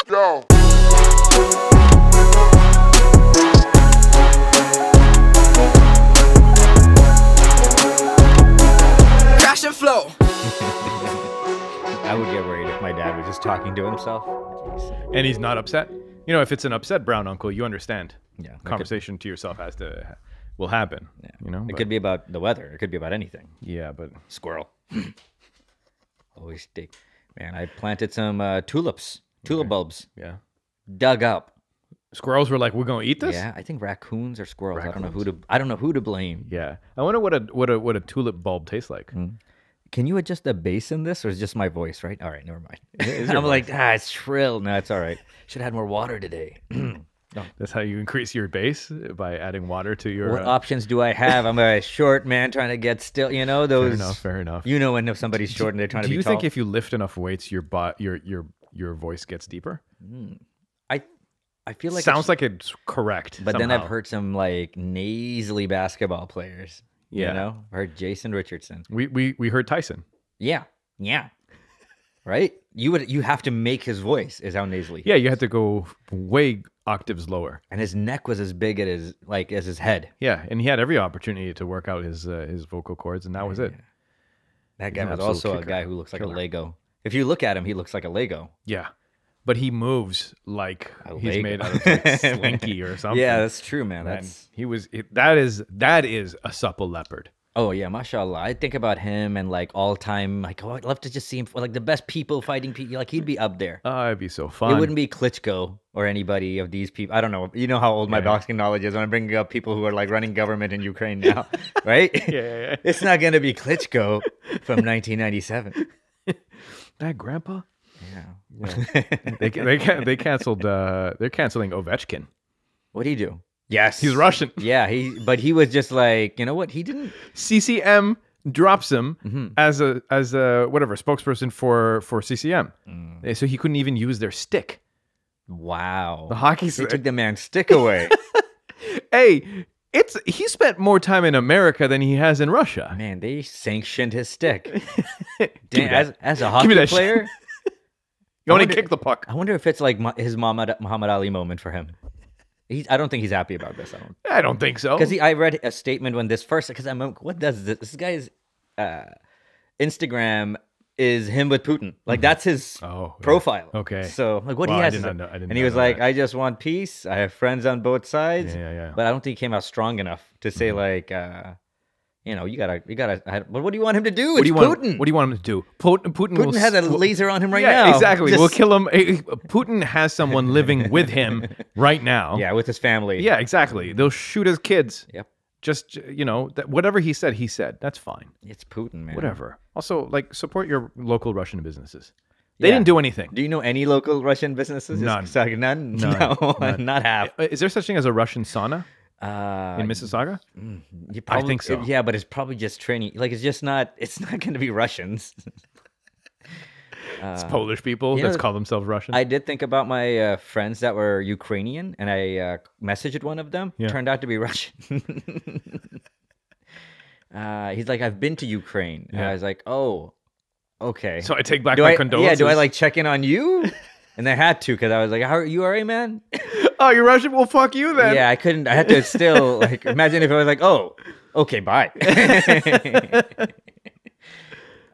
go. Crash and flow. I would get worried if my dad was just talking to himself. And he's not upset. You know, if it's an upset brown uncle, you understand. Yeah, Conversation to yourself will happen. Yeah. You know, it could be about the weather. It could be about anything. Yeah, but Squirrel. Always stick. Man, I planted some tulip bulbs. yeah, Dug up. squirrels were like, "We're gonna eat this." Yeah, I think raccoons or squirrels. I don't know who to blame. Yeah, I wonder what a tulip bulb tastes like. Can you adjust the bass in this, or is it just my voice? Right. All right. Never mind. Is your I'm like, it's shrill. No, it's all right. Should have had more water today. That's how you increase your bass, by adding water to your. What options do I have? I'm a short man trying to get still. You know those. Fair enough. You know when somebody's short and they're trying to be tall. Do you think if you lift enough weights, your voice gets deeper? I feel like sounds like it's correct. But somehow. then I've heard some like nasally basketball players. Yeah. You know, I heard Jason Richardson. We heard Tyson. Yeah. Right? You have to make his voice is how nasally. Yeah, you had to go way octaves lower. And his neck was as big as his head. Yeah, and he had every opportunity to work out his vocal cords, and that was it. That guy was also a guy who looks like a Lego. If you look at him, he looks like a Lego. Yeah, but he moves like he's made out of slinky or something. Yeah, that's true, man. That is a supple leopard. Oh yeah, mashallah. I think about him and like all time, like I'd love to just see him like the best people fighting people. Like he'd be up there. Oh, it'd be so fun. It wouldn't be Klitschko or anybody of these people. I don't know. You know how old my boxing knowledge is when I bring up people who are like running government in Ukraine now, right? Yeah. It's not gonna be Klitschko from 1997. That grandpa. Yeah. They canceled. They're canceling Ovechkin. What did he do? Yes, He's Russian. Yeah, but he was just like, you know what? He didn't. CCM drops him as a whatever spokesperson for CCM, so he couldn't even use their stick. Wow, The hockey they stick. took the man's stick away. Hey, he spent more time in America than he has in Russia. Man, they sanctioned his stick. Give me Damn, as a me hockey that player, You want to kick the puck? I wonder if it's like his Muhammad Ali moment for him. I don't think he's happy about this. I don't think so. Because I read a statement when this first. Because I'm like, what does this? This guy's Instagram is him with Putin. Like that's his profile. Okay. So like, what Well, he I has did to not say. know- I did and he not was know like, that. I just want peace. I have friends on both sides. Yeah. But I don't think he came out strong enough to say like, you know, you gotta. But what do you want him to do? It's Putin. What do you want him to do? Putin has a laser on him right yeah, now. Exactly. Just- We'll kill him. Putin has someone living with him right now. Yeah, with his family. Yeah, exactly. They'll shoot his kids. Yep. Just, whatever he said. That's fine. It's Putin, man. Whatever. Also, like, support your local Russian businesses. They Yeah. didn't do anything. Do you know any local Russian businesses? None. None? None. No, None. not half. Is there such thing as a Russian sauna in Mississauga? I think so. Yeah, but it's probably just training. Like, it's not going to be Russians. It's Polish people you know, that call themselves Russian. I did think about my friends that were Ukrainian, and I messaged one of them. Yeah. Turned out to be Russian. He's like, I've been to Ukraine. And Yeah. I was like, oh, okay. So I take back my condolences. Yeah, do I like check in on you? And I had to because I was like, "How are you, all right, man?" Oh, you're Russian? Well, fuck you then. Yeah, I couldn't. I had to still like imagine if I was like, "Oh, okay, bye."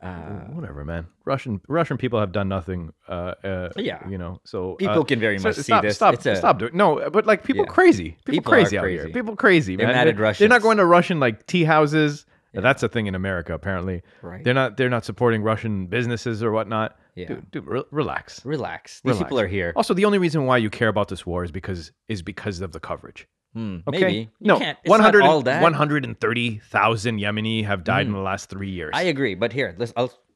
Whatever, man. Russian people have done nothing. Yeah. So People can very much see this. Stop doing. No, but like people Yeah. crazy. People crazy are out here. crazy. People crazy. They're man. mad at They're not Russians. going to Russian like tea houses. That's a thing in America, apparently. Right. They're not supporting Russian businesses or whatnot. Yeah. Dude, relax. Relax. These people are here. Also, the only reason why you care about this war is because of the coverage. Okay. Maybe. No. It's not all that. 130,000 Yemeni have died in the last 3 years. I agree, but here,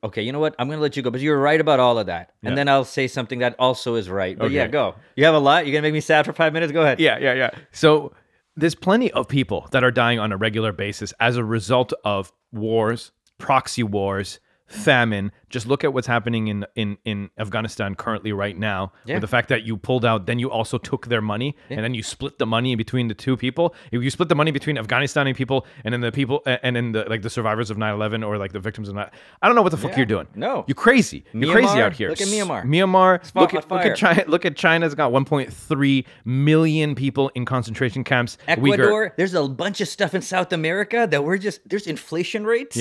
okay, you know what? I'm going to let you go, but you're right about all of that. And then I'll say something that also is right. But Okay. yeah, go. You have a lot? You're going to make me sad for 5 minutes? Go ahead. Yeah. So there's plenty of people that are dying on a regular basis as a result of wars, proxy wars, famine. Just look at what's happening in Afghanistan currently right now. With the fact that you pulled out, then you also took their money, and then you split the money between the two people. If you split the money between Afghanistani people and then the people and then the survivors of 9/11 or like the victims of 9, I don't know what the fuck you're doing. No, you're crazy. You're crazy out here. Look at Myanmar. Look at China. Look at China's got 1.3 million people in concentration camps. Ecuador. There's a bunch of stuff in South America that there's inflation rates.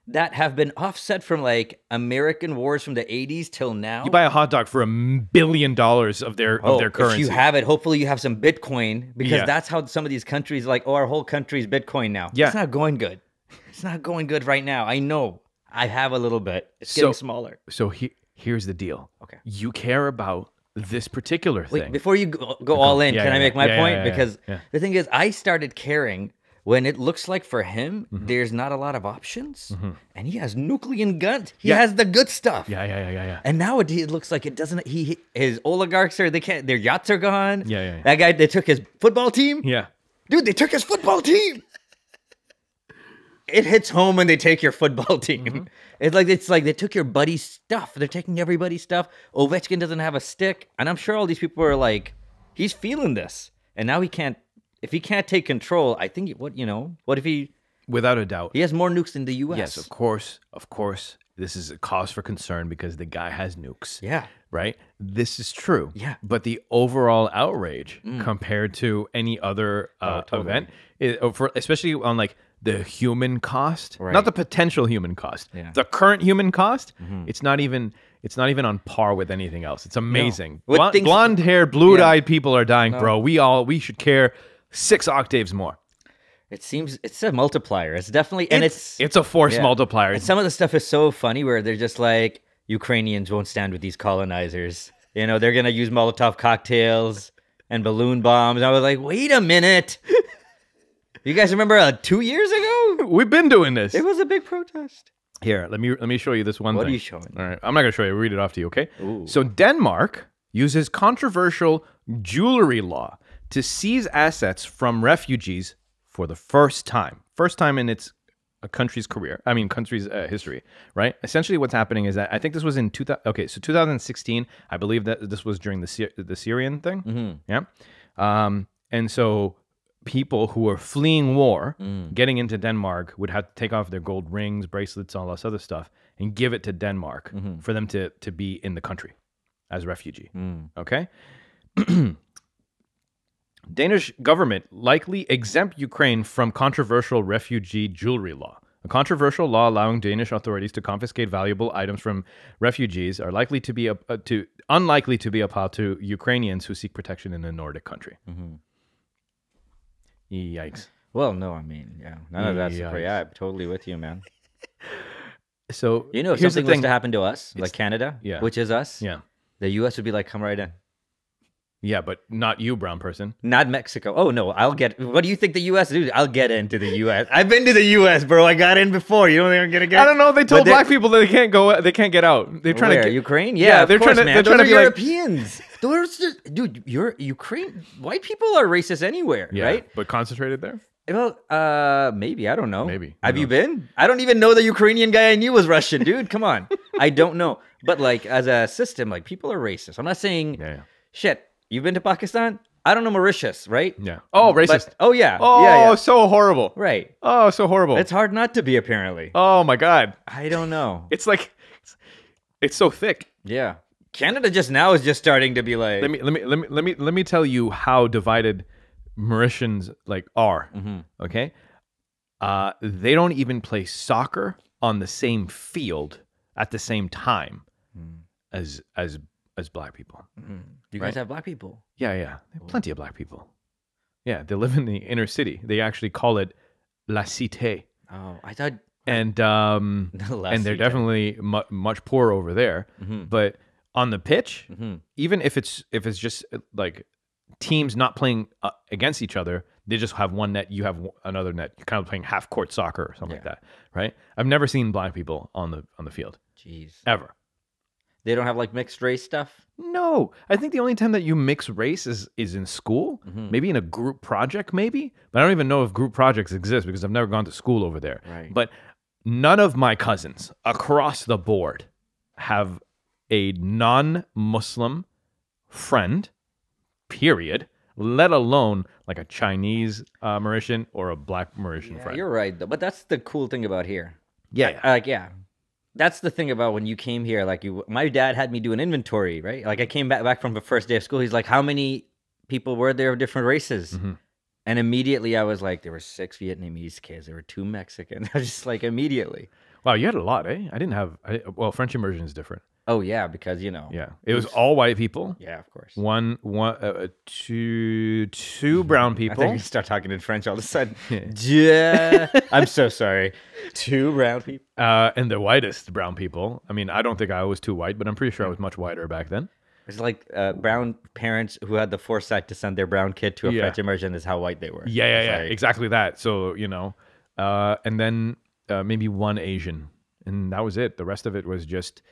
That have been offset from like American wars from the 80s till now. You buy a hot dog for $1 billion of their currency. If you have it, hopefully you have some Bitcoin, because that's how some of these countries like, our whole country's Bitcoin now. It's not going good. It's not going good right now. I know. I have a little bit. It's getting smaller. So here's the deal. Okay. You care about this particular thing. Wait, before you go all in, can I make my point? Because the thing is, I started caring when it looks like for him, there's not a lot of options, and he has nuclear guns. He has the good stuff. Yeah. And now it looks like it doesn't. His oligarchs are, they can't. Their yachts are gone. Yeah. That guy, they took his football team. Yeah, dude, they took his football team. It hits home when they take your football team. It's like they took your buddy's stuff. They're taking everybody's stuff. Ovechkin doesn't have a stick, and I'm sure all these people are like, he's feeling this, and now he can't. If he can't take control, I think what if he? Without a doubt, he has more nukes than the U.S. Yes, of course. This is a cause for concern because the guy has nukes. Yeah. Right? This is true. Yeah. But the overall outrage compared to any other event, especially on like the human cost, not the potential human cost, the current human cost, it's not even on par with anything else. It's amazing. No. Blonde-haired, blue-eyed people are dying, bro. We should care 6 octaves more. It seems it's a multiplier. It's definitely, and it's a force multiplier. And some of the stuff is so funny where they're just like, Ukrainians won't stand with these colonizers. They're gonna use Molotov cocktails and balloon bombs. I was like, wait a minute. You guys remember 2 years ago? We've been doing this. It was a big protest. Here, let me show you this one thing. What are you showing? All right, I'm not gonna show you. I'll read it off to you, okay? Ooh. So Denmark uses controversial jewelry law to seize assets from refugees for the first time in its country's history, right? Essentially, what's happening is that I think this was in 2016. I believe that this was during the Syrian thing. Yeah, and so people who are fleeing war, getting into Denmark, would have to take off their gold rings, bracelets, all this other stuff, and give it to Denmark for them to be in the country as refugee. Okay. Danish government likely exempt Ukraine from controversial refugee jewelry law. A controversial law allowing Danish authorities to confiscate valuable items from refugees are unlikely to be applied to Ukrainians who seek protection in a Nordic country. Yikes. Well, no, I mean, none of that's great. I'm totally with you, man. So if something was to happen to us, like Canada, which is us, the U.S. would be like, come right in. Yeah, but not you, brown person. Not Mexico. Oh, no, what do you think the U.S. do? I'll get into the U.S. I've been to the U.S., bro. I got in before. You don't think I'm going to get I don't know. They told black people that they can't get out. They're trying to get Ukraine? Yeah, they're trying to be Europeans. Dude, you're Ukraine. White people are racist anywhere, right? But concentrated there? Well, maybe. I don't know. Maybe. Have you been? I don't even know the Ukrainian guy I knew was Russian, dude. Come on. I don't know. But like as a system, like people are racist. I'm not saying shit. You've been to Pakistan? I don't know Mauritius, right? Yeah. Oh, racist. Yeah. So horrible. Right. Oh, so horrible. It's hard not to be, apparently. Oh my God. I don't know. It's like it's so thick. Yeah. Canada just now is just starting to be like. Let me tell you how divided Mauritians are. Okay. They don't even play soccer on the same field at the same time as black people. You guys have black people? Yeah. They have plenty of black people. Yeah, they live in the inner city. They actually call it La Cité. Oh, I thought. And they're definitely much poorer over there. But on the pitch, even if it's just like teams not playing against each other, they just have one net. You have another net. You're kind of playing half court soccer or something like that, right? I've never seen black people on the field. Jeez. Ever. They don't have like mixed race stuff? No. I think the only time that you mix race is in school, maybe in a group project, maybe. But I don't even know if group projects exist because I've never gone to school over there. Right. But none of my cousins across the board have a non-Muslim friend, period, let alone like a Chinese Mauritian or a black Mauritian friend. You're right, though. But that's the cool thing about here. Yeah. Yeah. That's the thing about when you came here. Like, my dad had me do an inventory, right? Like, I came back from the first day of school. He's like, how many people were there of different races? Mm-hmm. And immediately I was like, there were 6 Vietnamese kids. There were 2 Mexicans. I was just like, immediately. Wow, you had a lot, eh? I didn't have... well, French immersion is different. Oh, yeah, because, you know. Yeah. It was all white people. Yeah, of course. Two brown I people. think we start talking in French all of a sudden. Yeah. I'm so sorry. 2 brown people. And the whitest brown people. I mean, I don't think I was too white, but I'm pretty sure I was much whiter back then. It's like brown parents who had the foresight to send their brown kid to a French immersion is how white they were. Yeah. Exactly that. So, you know, and then maybe 1 Asian. And that was it. The rest of it was just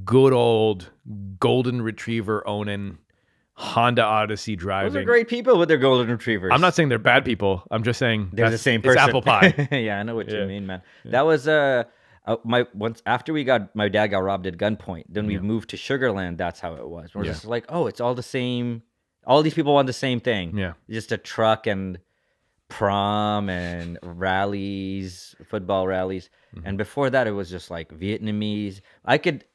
good old golden retriever owning, Honda Odyssey driving. Those are great people with their golden retrievers. I'm not saying they're bad people. I'm just saying they're the same person. It's apple pie. Yeah, I know what you mean, man. Yeah. That was once after my dad got robbed at gunpoint. Then we moved to Sugarland. That's how it was. We're just like, oh, it's all the same. All these people want the same thing. Yeah, just a truck and prom and rallies, football rallies. And before that, it was just like Vietnamese.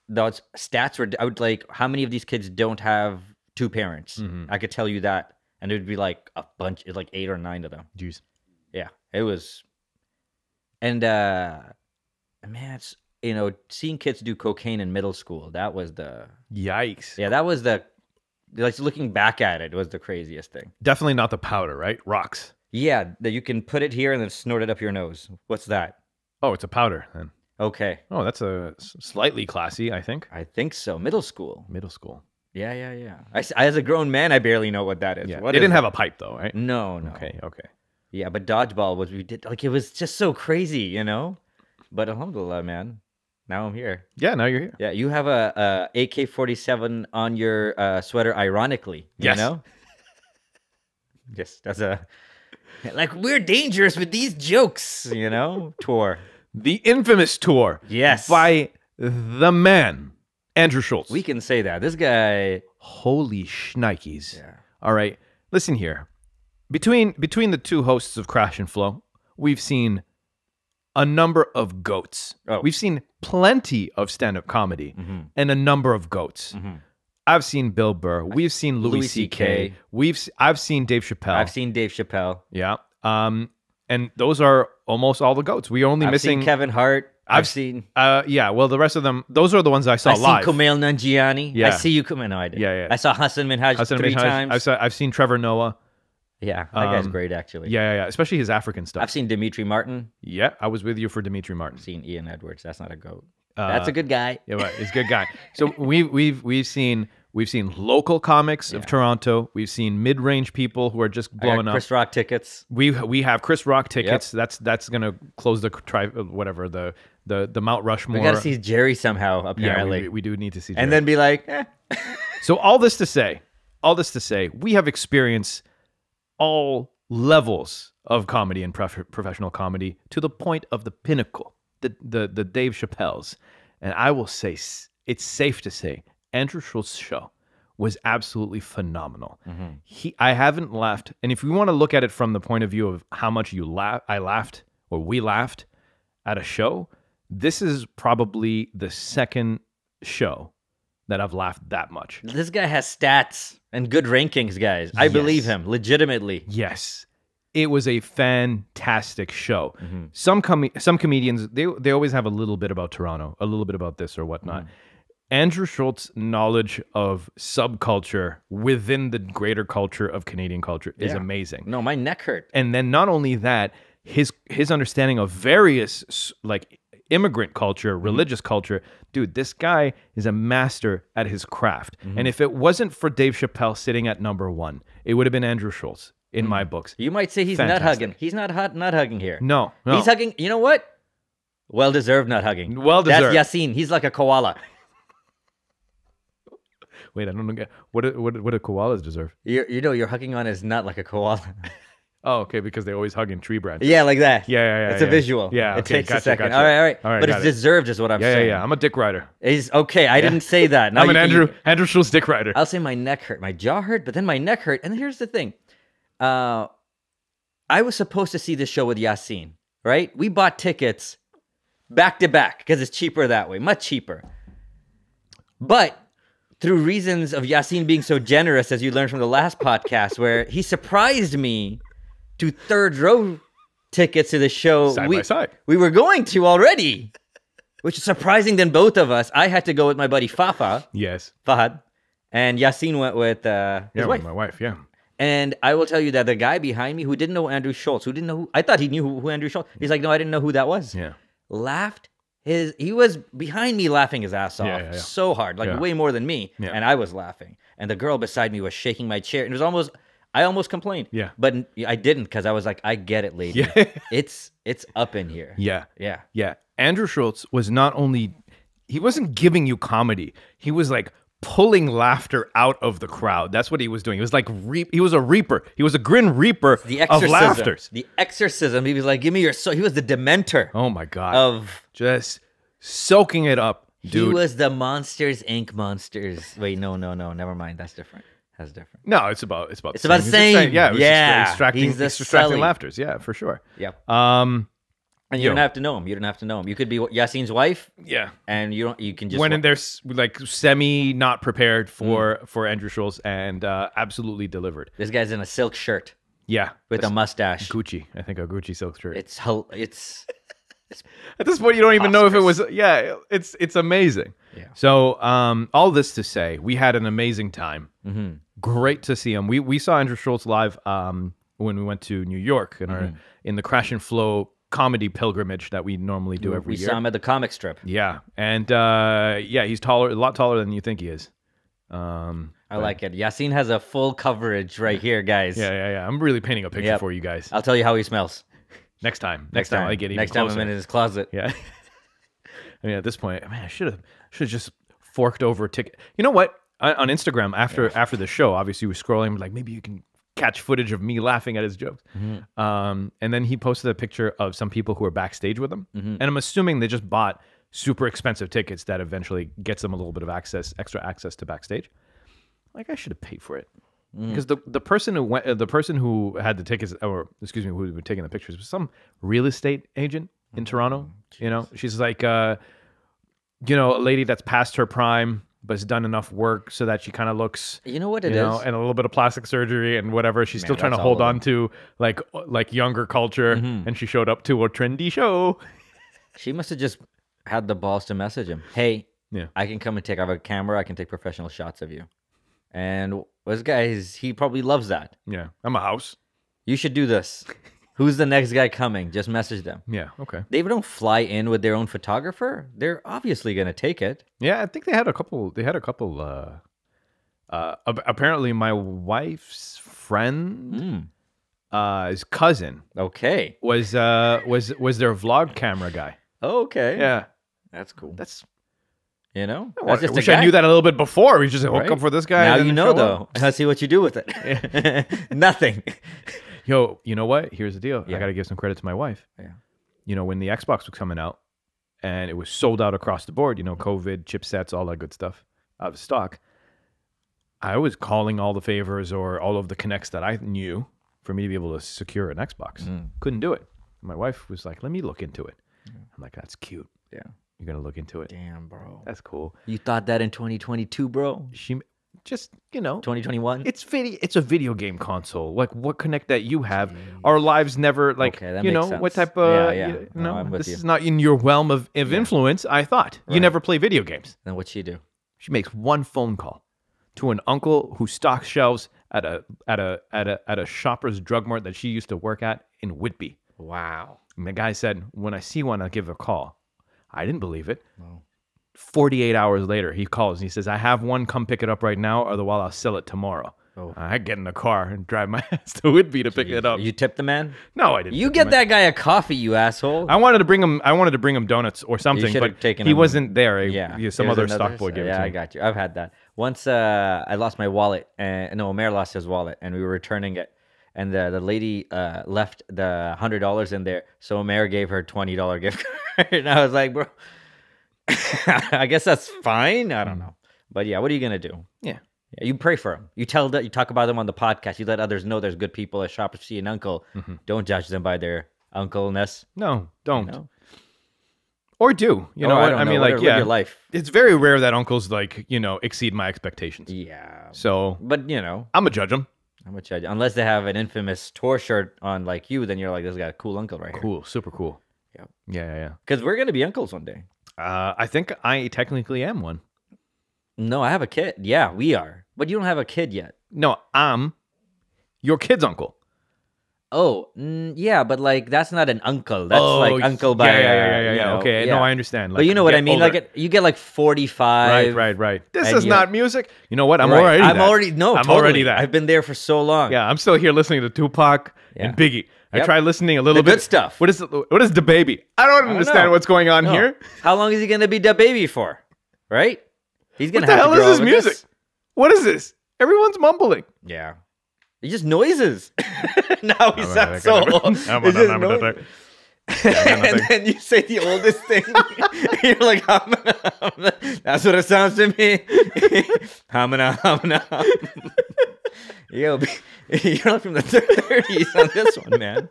Those stats were, I would like, how many of these kids don't have 2 parents? I could tell you that. And it would be like a bunch, it's like 8 or 9 of them. Jeez. Yeah, it was. And, man, it's, you know, seeing kids do cocaine in middle school, that was the... Yikes. Yeah, that was the, like, looking back at it, was the craziest thing. Definitely not the powder, right? Rocks. Yeah, that you can put it here and then snort it up your nose. What's that? Oh, it's a powder then. Okay. Oh, that's a slightly classy, I think. I think so. Middle school. Middle school. Yeah. As a grown man, I barely know what that is. Yeah. What they is didn't it? have a pipe though, right? No. Okay. Yeah, but dodgeball was, we did, like, it was just so crazy, you know? But alhamdulillah, man. Now I'm here. Yeah, now you're here. Yeah, you have a AK-47 on your sweater, ironically. You know? Yes, that's a... Like, we're dangerous with these jokes, you know? Tour. The infamous tour. Yes. By the man, Andrew Schulz. We can say that. This guy... Holy shnikes. Yeah. All right. Listen here. Between the 2 hosts of Crash and Flow, we've seen a number of goats. Oh. We've seen plenty of stand-up comedy and a number of goats. I've seen Bill Burr. We've seen Louis C.K. I've seen Dave Chappelle. I've seen Dave Chappelle. Yeah. And those are almost all the goats. We are only missing seen Kevin Hart. I've seen. Yeah. Well, the rest of them, those are the ones I saw live. I've seen Kumail Nanjiani. Yeah. I see you, Kumail. No, I did. Yeah. I saw Hassan Minhaj 3 times. I've seen Trevor Noah. Yeah, that guy's great, actually. Yeah. Especially his African stuff. I've seen Dimitri Martin. Yeah, I was with you for Dimitri Martin. I've seen Ian Edwards. That's not a goat. That's a good guy. Yeah, right. He's a good guy. So we've seen local comics of Toronto. We've seen mid-range people who are just blowing up. Chris Rock tickets. We have Chris Rock tickets. Yep. That's gonna close the the Mount Rushmore. We gotta see Jerry somehow. Apparently, yeah, we do need to see Jerry. And then be like, So all this to say, we have experienced all levels of comedy and professional comedy to the point of the pinnacle, the Dave Chappelle's. And I will say, it's safe to say, Andrew Schulz's show was absolutely phenomenal. I haven't laughed, and if we want to look at it from the point of view of how much we laughed at a show, this is probably the second show that I've laughed that much. This guy has stats and good rankings, guys. I believe him, legitimately. Yes. It was a fantastic show. Some comedians, they always have a little bit about Toronto, a little bit about this or whatnot. Andrew Schultz's knowledge of subculture within the greater culture of Canadian culture is amazing. No, my neck hurt. And then not only that, his understanding of various like immigrant culture, religious culture, dude, this guy is a master at his craft. And if it wasn't for Dave Chappelle sitting at number 1, it would have been Andrew Schulz in my books. You might say he's nut hugging. He's not nut hugging here. No. He's hugging. You know what? Well deserved nut hugging. Well deserved. That's Yasin. He's like a koala. Wait, I don't know. What do koalas deserve? You're hugging on his nut like a koala. Oh, okay, because they always hug in tree branches. Yeah, like that. Yeah. It's a visual. Yeah, it okay, takes a gotcha, second. gotcha. All right. All right, But it's got it. deserved, is what I'm saying. Yeah. I'm a dick rider. It's okay. I didn't say that. Now I'm an you can- Andrew Schulz dick rider. I'll say my neck hurt, my jaw hurt, but then my neck hurt. And here's the thing. I was supposed to see this show with Yasin, right? We bought tickets back to back because it's cheaper that way, much cheaper. But through reasons of Yasin being so generous, as you learned from the last podcast, where he surprised me to third row tickets to the show Side by side. we were going to already, which is surprising than both of us. I had to go with my buddy Fafa, Yes. Fahad, and Yasin went with his wife. My wife, yeah. And I will tell you that the guy behind me who didn't know Andrew Schulz, who didn't know who, I thought he knew who Andrew Schulz. He's like, no, I didn't know who that was. Yeah. Laughed he was behind me laughing his ass off Yeah. so hard, like way more than me. Yeah. And I was laughing. And the girl beside me was shaking my chair. And it was I almost complained. Yeah. But I didn't because I was like, I get it, lady. Yeah. It's up in here. Yeah. Yeah. Yeah. Andrew Schulz was not only, he wasn't giving you comedy. He was like pulling laughter out of the crowd. That's what he was doing. He was like, he was a reaper. He was a grin reaper The of exorcism. laughter. The exorcism. He was like, give me your soul. He was the Dementor Oh my God. of... Just soaking it up, dude. He was the Monsters, Inc. Monsters. Wait, no. Never mind. That's different. No, it's about It's about the He was same. Yeah, it was Yeah. just extracting, He's the extracting Sully. laughters. Yeah, for sure. Yep. And And you don't have to know him. You don't have to know him. You could be Yasin's wife, yeah. and you can just Went in there like semi not prepared for Andrew Schulz and absolutely delivered. This guy's in a silk shirt Yeah, with a mustache. Gucci. I think a Gucci silk shirt. It's At this point, you don't even know if it was. Yeah, it's amazing. Yeah. So all this to say, we had an amazing time. Mm-hmm. Great to see him. We saw Andrew Schulz live when we went to New York in the Crash and Flow comedy pilgrimage that we normally do every we year. saw him at the comic strip. Yeah, and he's a lot taller than you think he is. I like it. Yasin has a full coverage right here, guys. Yeah. I'm really painting a picture Yep. for you guys. I'll tell you how he smells Next time next I get even next time closer. I'm in his closet. Yeah. I mean, at this point, man, I should have just forked over a ticket. You know what? On Instagram after the show, obviously, we were scrolling like maybe you can catch footage of me laughing at his jokes. And then he posted a picture of some people who were backstage with him, and I'm assuming they just bought super expensive tickets that eventually gets them a little bit of extra access to backstage. Like I should have paid for it. Because the person who had the tickets, or excuse me, who was taking the pictures, was some real estate agent in Toronto. You know, she's like, a lady that's past her prime, but has done enough work so that she kind of looks, You know what it you know, is? and a little bit of plastic surgery and whatever. She's still trying to that's hold all of on to like younger culture, and she showed up to a trendy show. She must have just had the balls to message him. Hey, Yeah. I can come and I have a camera. I can take professional shots of you. And this guy he probably loves that. Yeah, I'm a house. You should do this. Who's the next guy coming? Just message them. Yeah, okay. They don't fly in with their own photographer. They're obviously going to take it. Yeah, I think they had a couple. Apparently, my wife's friend, his cousin, Okay. was their vlog camera guy. Okay. Yeah, That's cool. that's. You know? I That's just a wish I guy. knew that a little bit before. We just hook Right? up for this guy. Now and you then know, show though. up. Let's see what you do with it. Nothing. Yo, you know what? Here's the deal. Yeah. I got to give some credit to my wife. Yeah. You know, when the Xbox was coming out and it was sold out across the board, you know, COVID, chipsets, all that good stuff out of stock, I was calling all the favors or all of the connects that I knew for me to be able to secure an Xbox. Couldn't do it. My wife was like, let me look into it. I'm like, that's cute. Yeah. You're going to look into it. Damn, bro. That's cool. You thought that in 2022, bro? She just, you know, 2021? it's a video game console. Like what connect that you have, our lives never like, Okay, that you makes know, what sense. type of, Yeah. you No, know, I'm with this you. is not in your realm of influence. I thought you never play video games. Then what'd she do? She makes one phone call to an uncle who stocks shelves at a Shoppers Drug Mart that she used to work at in Whitby. Wow. And the guy said, when I see one, I'll give a call. I didn't believe it. 48 hours later, he calls and he says, I have one. Come pick it up right now, otherwise I'll sell it tomorrow. Oh. I get in the car and drive my ass to Whitby to pick it up. You tipped the man? No, I didn't. You tip get him. that guy a coffee, you asshole. I wanted to bring him donuts or something, should have but taken he him- wasn't there. Yeah. Some There's other another- stock boy gave it Yeah, to me. I got you. I've had that. Once I lost my wallet. No, Omer lost his wallet, and we were returning it. and the lady left the $100 in there, so Mayor gave her $20 gift card. And I was like, bro, I guess that's fine. I don't know, but yeah, what are you gonna do? Yeah. Yeah, you pray for them. You tell that you talk about them on the podcast. You let others know there's good people at Shop See an Uncle. Don't judge them by their uncleness. No, don't. You know? Or do. You Or know I what? don't I know, mean, live like, yeah. your life. It's very rare that uncles, like, exceed my expectations. Yeah. So, But, I'm going to judge them. how much unless they have an infamous tour shirt on like you, then you're like, this got a cool uncle right here. Cool. Super cool. Yep. Yeah. Because we're going to be uncles one day. I think I technically am one. No, I have a kid. Yeah, we are. But you don't have a kid yet. No, I'm your kid's uncle. Oh, yeah, but like that's not an uncle. That's like uncle by yeah. you know, Okay, no, I understand. But you know what I mean? older. Like you get like 45. Right. This and is not music. You know what? I'm Right. already. I'm that. already no. I'm totally. already that. I've been there for so long. Yeah, I'm still here listening to Tupac and Biggie. I Yep. tried listening a little The bit. good stuff. What is the baby? I don't understand know. what's going on No. here. How long is he gonna be the baby for? Right? He's gonna What the have hell to grow is up this with music? What is this? Everyone's mumbling. Yeah. It's just noises. Now he sounds so old. It's just noises. And then you say the oldest thing. You're like, hamana. That's what it sounds to me. Hamana. Yo, you're like from the 30s on this one, man.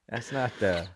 That's not the.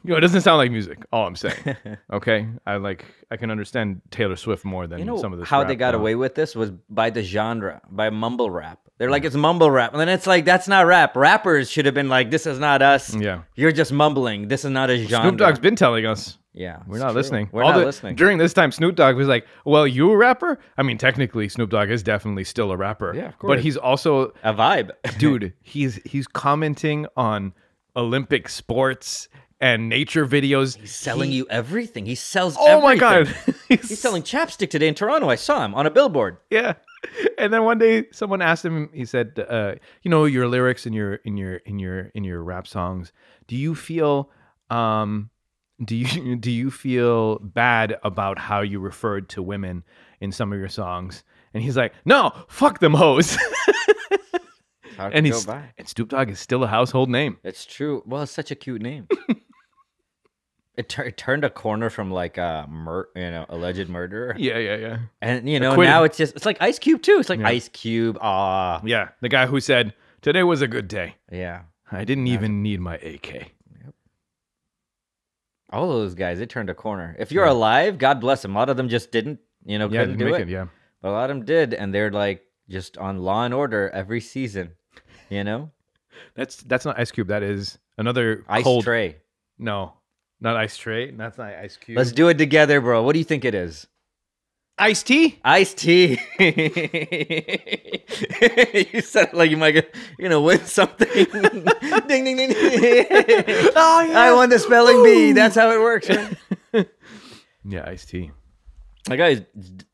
It doesn't sound like music. All I'm saying. Okay, I can understand Taylor Swift more than some of this. How rap, they got away with this was by the genre, by mumble rap. They're like, it's mumble rap, and then it's like that's not rap. Rappers should have been like, this is not us. Yeah, you're just mumbling. This is not a genre. Snoop Dogg's been telling us. Yeah, we're not listening. We're not listening. During this time, Snoop Dogg was like, "Well, you a rapper?" I mean, technically, Snoop Dogg is definitely still a rapper. Yeah, of course. But he's also a vibe, dude. He's commenting on Olympic sports and nature videos. He's selling you everything. He sells Oh my everything. god. He's selling chapstick today in Toronto. I saw him on a billboard. Yeah. And then one day someone asked him, he said, your lyrics in your rap songs, do you feel do you feel bad about how you referred to women in some of your songs? And he's like, "No, fuck them hoes." And Snoop Dogg is still a household name. It's true. Well, it's such a cute name. It turned a corner from like a alleged murderer. Yeah. And Acquitted. now it's like Ice Cube too. It's like Ice Cube. Ah. Yeah, the guy who said, "Today was a good day. Yeah. I didn't even need my AK." Yep. All of those guys, they turned a corner. If you're alive, God bless them. A lot of them just didn't, couldn't do it. Yeah. But a lot of them did, and they're like just on Law and Order every season. That's not Ice Cube. That is another Ice cold... Tray. No, not Ice Tray. That's not Ice Cube. Let's do it together, bro. What do you think it is? Ice Tea. Ice Tea. You said it like you're gonna win something. Ding ding ding. Oh yeah. I won the spelling bee. That's how it works. Right? Yeah, Ice Tea. That guy,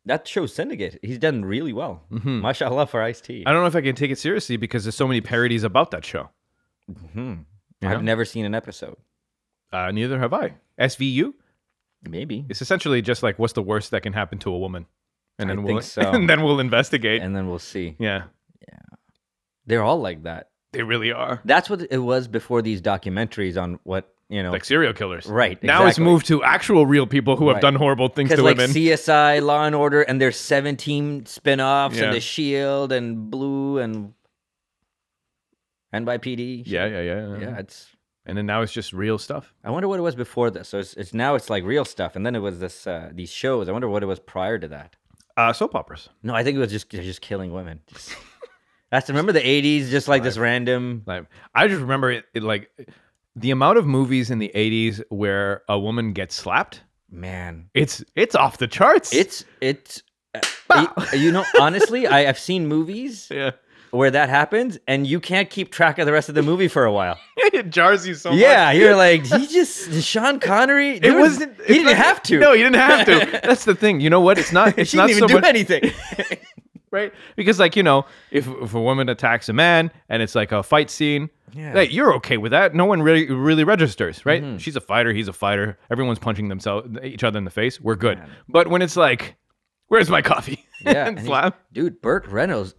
that show's syndicated. He's done really well. Mashallah for Ice Tea. I don't know if I can take it seriously because there's so many parodies about that show. I've never seen an episode. Neither have I. SVU? Maybe. It's essentially just like, what's the worst that can happen to a woman? And then think so. And then we'll investigate. And then we'll see. Yeah. They're all like that. They really are. That's what it was before these documentaries on what, like serial killers. Right. Now it's moved to actual real people who have done horrible things to like women. CSI, Law and Order, and there's 17 spin-offs, Yeah. and The Shield, and Blue, and NYPD. Yeah. Yeah, And then now it's just real stuff. I wonder what it was before this. So it's now it's like real stuff, and then it was this these shows. I wonder what it was prior to that. Soap operas. No, I think it was just killing women. Remember the 80s, just like this random. Like, I just remember it like the amount of movies in the 80s where a woman gets slapped. Man, It's off the charts. Honestly, I've seen movies where that happens, and you can't keep track of the rest of the movie for a while. It jars you so much. Yeah, you're like, Sean Connery. It wasn't. He didn't have to. No, he didn't have to. That's the thing. You know what? It's not. It's she not didn't even so do much, anything. right? Because if a woman attacks a man and it's like a fight scene, like, you're okay with that. No one really registers, right? She's a fighter. He's a fighter. Everyone's punching each other in the face. We're good. But when it's like, where's my coffee? Yeah, and slap. Dude, Burt Reynolds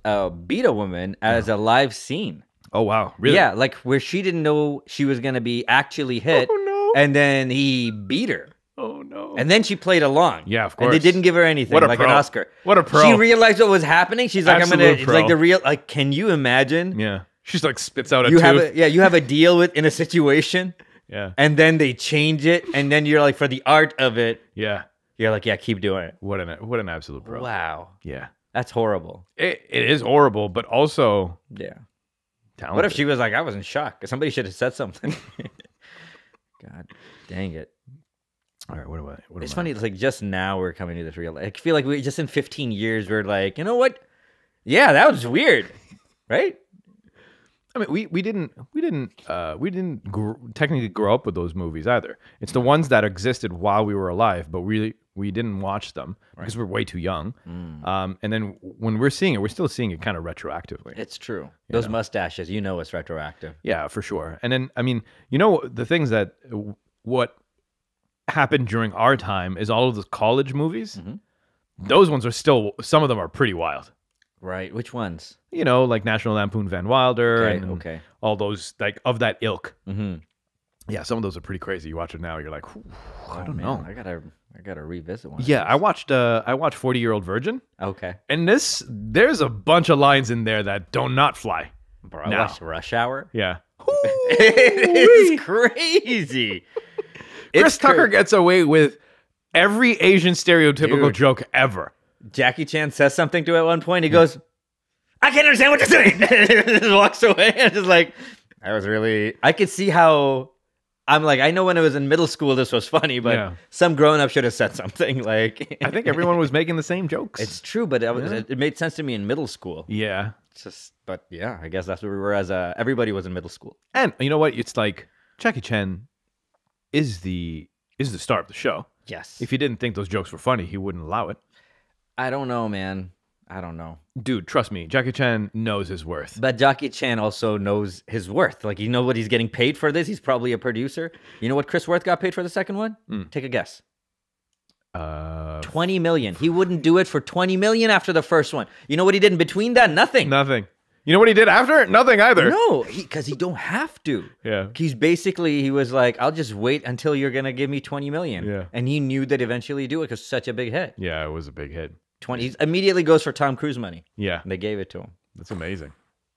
beat a woman as a live scene. Oh wow, really? Yeah, like where she didn't know she was gonna be actually hit. Oh no. And then he beat her. Oh no. And then she played along. Yeah, of And they course. didn't give her anything, What a like pro. an Oscar. What a pro. She realized what was happening. She's like, Absolute I'm gonna. It's pro. like the real. Like, can you imagine? Yeah. She's like spits out a You tooth. have a you have a deal with in a situation, Yeah. and then they change it, and then you're like, for the art of it, Yeah. you're like, yeah, keep doing it. What an absolute pro. Wow, Yeah. that's horrible. It is horrible, but also Yeah. talented. What if she was like, I was in shock. Somebody should have said something. God dang it. All right, what It's funny. It's like just now we're coming to this real. I feel like we just in 15 years we're like, you know what? Yeah, that was weird, right? I mean, we didn't technically grow up with those movies either. It's the ones that existed while we were alive, but we didn't watch them because we're way too young. And then when we're seeing it, we're still seeing it kind of retroactively. It's true. Those mustaches, it's retroactive. Yeah, for sure. And then, I mean, the things that what happened during our time is all of the college movies. Those ones are still, some of them are pretty wild. Right. Which ones? Like National Lampoon Van Wilder Okay, and okay. all those like of that ilk. Mm-hmm. Yeah, some of those are pretty crazy. You watch it now, you're like, I don't know. I gotta revisit one. Yeah, I watched 40-Year-Old Virgin, Okay. and there's a bunch of lines in there that do not fly. Bro, I Now. watched Rush Hour. Yeah. It's crazy. Chris Tucker gets away with every Asian stereotypical Dude. joke ever. Jackie Chan says something to it at one point. He goes, I can't understand what you're saying. Just walks away. And just like, I could see how, I'm like, I know when I was in middle school, this was funny, but Yeah. some grown up should have said something like, I think everyone was making the same jokes. it's true, but it made sense to me in middle school. Yeah. But yeah, I guess that's where we were as everybody was in middle school. And you know what? It's like Jackie Chan is the star of the show. Yes. If he didn't think those jokes were funny, he wouldn't allow it. I don't know, man. I don't know. Dude, trust me, Jackie Chan knows his worth. But Jackie Chan also knows his worth. Like, you know what he's getting paid for this? He's probably a producer. You know what Chris Worth got paid for the second one? Take a guess. 20 million. He wouldn't do it for 20 million after the first one. You know what he did in between that? Nothing. Nothing. You know what he did after? Nothing either. No, because he don't have to. Yeah. He was like, I'll just wait until you're going to give me 20 million. Yeah. And he knew that eventually he'd do it because such a big hit. Yeah, it was a big hit. He immediately goes for Tom Cruise money. Yeah. And they gave it to him. That's amazing.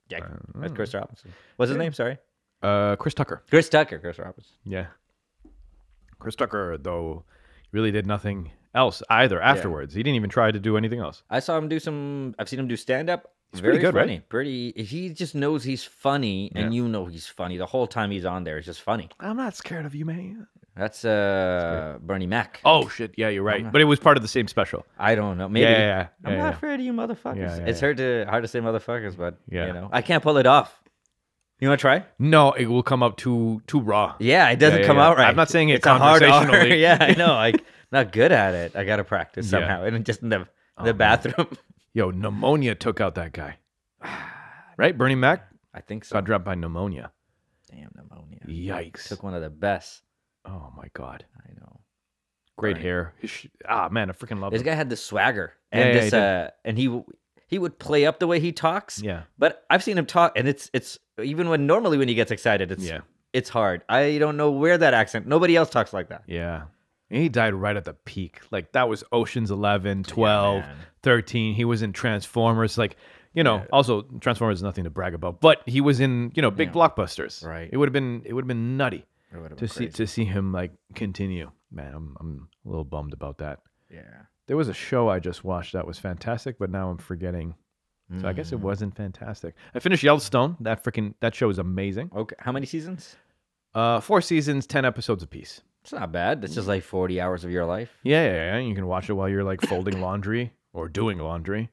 Yeah, that's Chris Robinson. What's his name? Sorry. Chris Tucker. Chris Tucker. Chris Robinson. Yeah. Chris Tucker, though, really did nothing else either afterwards. He didn't even try to do anything else. I've seen him do stand-up. He's Very pretty good, funny. right? He just knows he's funny, and he's funny. The whole time he's on there, it's just funny. I'm not scared of you, man. That's Bernie Mac. Oh, shit. Yeah, you're right. But it was part of the same special. I don't know. Maybe. Yeah. I'm not afraid of you motherfuckers. Yeah, It's hard to say motherfuckers, but Yeah. I can't pull it off. You want to try? No, it will come up too raw. Yeah, it doesn't Yeah, come yeah. out right. I'm not saying it it's a hard R. conversationally. Yeah, I know. I'm not good at it. I got to practice somehow. And just in the bathroom. Yo, pneumonia took out that guy. Right? Bernie Mac I think so. got dropped by pneumonia. Damn, pneumonia. Yikes. Took one of the best. Oh, my God. I know. Great hair. Man, I freaking love This him. guy had the swagger. And Yeah, this and he would play up the way he talks. Yeah. But I've seen him talk, and it's even when he gets excited, it's hard. I don't know where that accent. Nobody else talks like that. Yeah. And he died right at the peak. Like, that was Ocean's 11, 12, man. 13. He was in Transformers. Like, also Transformers is nothing to brag about, but he was in, big blockbusters. Right. It would have been nutty It would've to been see him like continue. Man, I'm a little bummed about that. Yeah. There was a show I just watched that was fantastic, but now I'm forgetting. So I guess it wasn't fantastic. I finished Yellowstone. That show is amazing. Okay. How many seasons? 4 seasons, 10 episodes apiece. It's not bad. That's just like 40 hours of your life. Yeah. You can watch it while you're like folding laundry or doing laundry.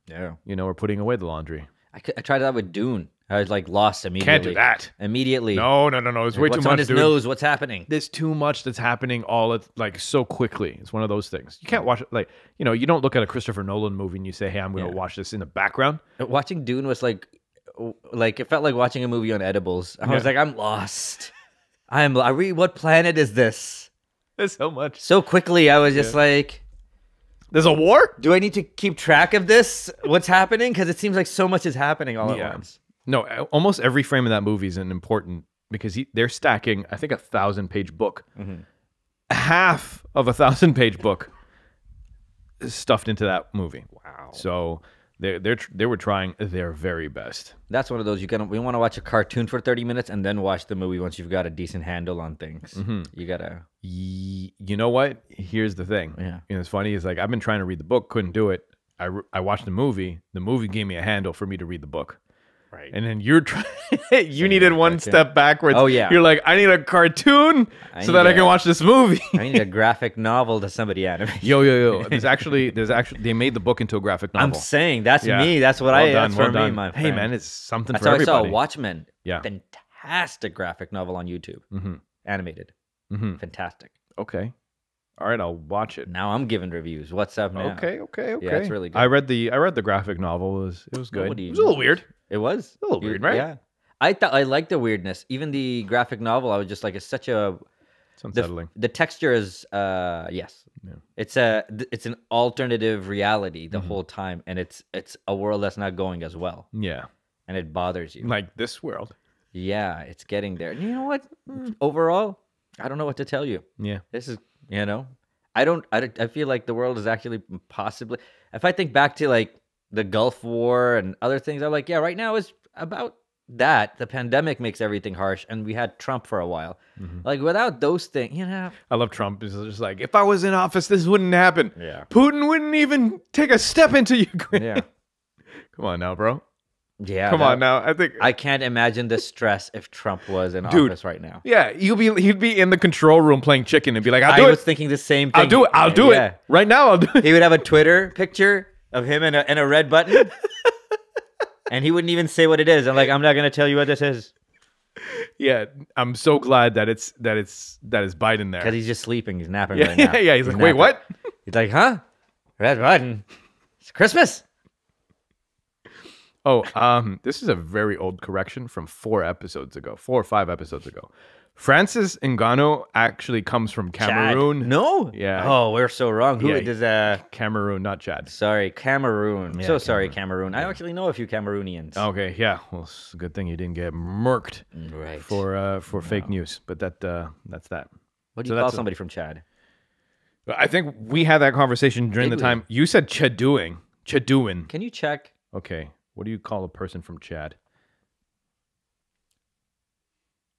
Yeah. Or putting away the laundry. I tried that with Dune. I was like lost immediately. Can't do that. Immediately. No. It's way too What's much, on his dude. nose? What's happening? There's too much that's happening all at like so quickly. It's one of those things. You can't watch it like, you don't look at a Christopher Nolan movie and you say, hey, I'm going to watch this in the background. Watching Dune was like it felt like watching a movie on edibles. I was like, I'm lost. What planet is this? There's so much. So quickly, I was just like, There's a war? do I need to keep track of this? What's happening? Because it seems like so much is happening all at once. No, almost every frame of that movie is an important because they're stacking, I think, 1,000-page book. Half of 1,000-page book is stuffed into that movie. Wow. So they were trying their very best. That's one of those we want to watch a cartoon for 30 minutes and then watch the movie once you've got a decent handle on things. You gotta. You know what? Here's the thing. Yeah. You know, it's funny. Is like I've been trying to read the book, couldn't do it. I watched the movie. The movie gave me a handle for me to read the book. Right. And then you're trying. You needed one step backwards. Oh yeah. You're like, I need a cartoon so that I can watch this movie. I need a graphic novel to somebody animate. Yo. There's actually they made the book into a graphic novel. I'm saying that's me. That's what that's for me, my friend. Hey man, it's something That's for how everybody. I saw Watchmen. Yeah. Fantastic graphic novel on YouTube. Animated. Fantastic. Okay. All right, I'll watch it. Now I'm giving reviews. What's up now? Okay. Yeah, it's really good. I read the graphic novel. It was good. It was a little weird. It was a little weird, right? Yeah. I liked the weirdness. Even the graphic novel, I was just like, it's such a. It's unsettling. The texture is yes. Yeah. It's an alternative reality the whole time, and it's a world that's not going as well. Yeah. And it bothers you. Like this world. Yeah, it's getting there. And you know what? Overall, I don't know what to tell you. Yeah. This is, I feel like the world is actually possibly, if I think back to like the Gulf War and other things, I'm like, yeah, right now is about that. The pandemic makes everything harsh, and we had Trump for a while. Like without those things, I love Trump. It's just like, if I was in office, this wouldn't happen. Yeah. Putin wouldn't even take a step into Ukraine. Yeah. Come on now, bro. Yeah. Come on now. I can't imagine the stress if Trump was in office right now. Yeah, he'd be in the control room playing chicken and be like, I was thinking the same thing. I'll do it. Right now, I'll do it. He would have a Twitter picture of him and a red button. And he wouldn't even say what it is. I'm like, I'm not gonna tell you what this is. Yeah, I'm so glad that it's Biden there. Because he's just sleeping. He's napping right now. Yeah. He's like, wait, what? He's like, huh? Red button. It's Christmas. Oh, this is a very old correction from 4 or 5 episodes ago. Francis Ngannou actually comes from Cameroon. Chad? No? Yeah. Oh, we're so wrong. Who does Cameroon, not Chad. Sorry, Cameroon. Yeah, sorry, Cameroon. I actually know a few Cameroonians. Okay, yeah. Well, it's a good thing you didn't get murked Right. for fake news. But that's that. What do you call somebody from Chad? I think we had that conversation during the time. You said Chadouin. Can you check? Okay. What do you call a person from Chad?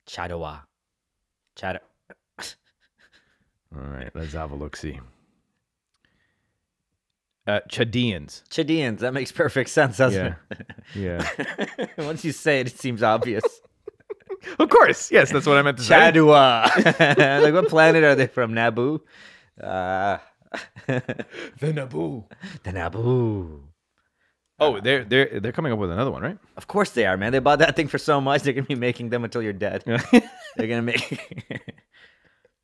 Chadowa. Chad. All right, let's have a look-see. Chadians. Chadians. That makes perfect sense, doesn't it? Yeah. Once you say it, it seems obvious. Of course. Yes, that's what I meant to say. Chadua. Like, what planet are they from? Naboo? The Naboo. The Naboo. Oh, they're coming up with another one, right? Of course they are, man. They bought that thing for so much, they're gonna be making them until you're dead. They're gonna make.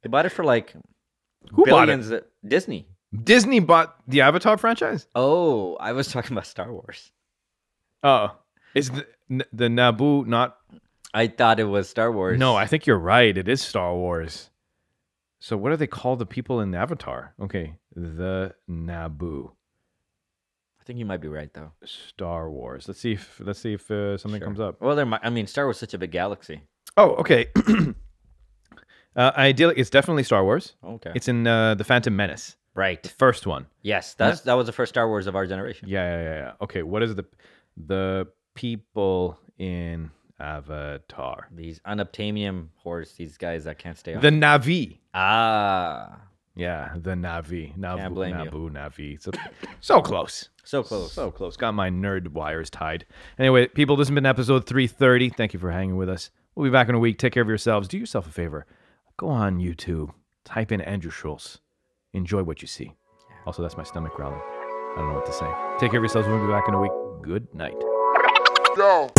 They bought it for like Who billions. bought it? Disney. Disney bought the Avatar franchise. Oh, I was talking about Star Wars. Oh, is the Naboo not? I thought it was Star Wars. No, I think you're right. It is Star Wars. So what do they call the people in Avatar? Okay, the Naboo. I think you might be right though. Star Wars. Let's see if something comes up. Well, Star Wars is such a big galaxy. Oh, okay. Ideally, it's definitely Star Wars. Okay. It's in the Phantom Menace. Right. The first one. Yes, that was the first Star Wars of our generation. Yeah. Okay, what is the people in Avatar? These unobtainium horse, these guys that can't stay on. The Na'vi. Ah. Yeah, the Na'vi. Can't blame you. Naboo, Na'vi. So close. So close. So close. Got my nerd wires tied. Anyway, people, this has been episode 330. Thank you for hanging with us. We'll be back in a week. Take care of yourselves. Do yourself a favor. Go on YouTube. Type in Andrew Schulz. Enjoy what you see. Also, that's my stomach growling. I don't know what to say. Take care of yourselves. We'll be back in a week. Good night. Yo.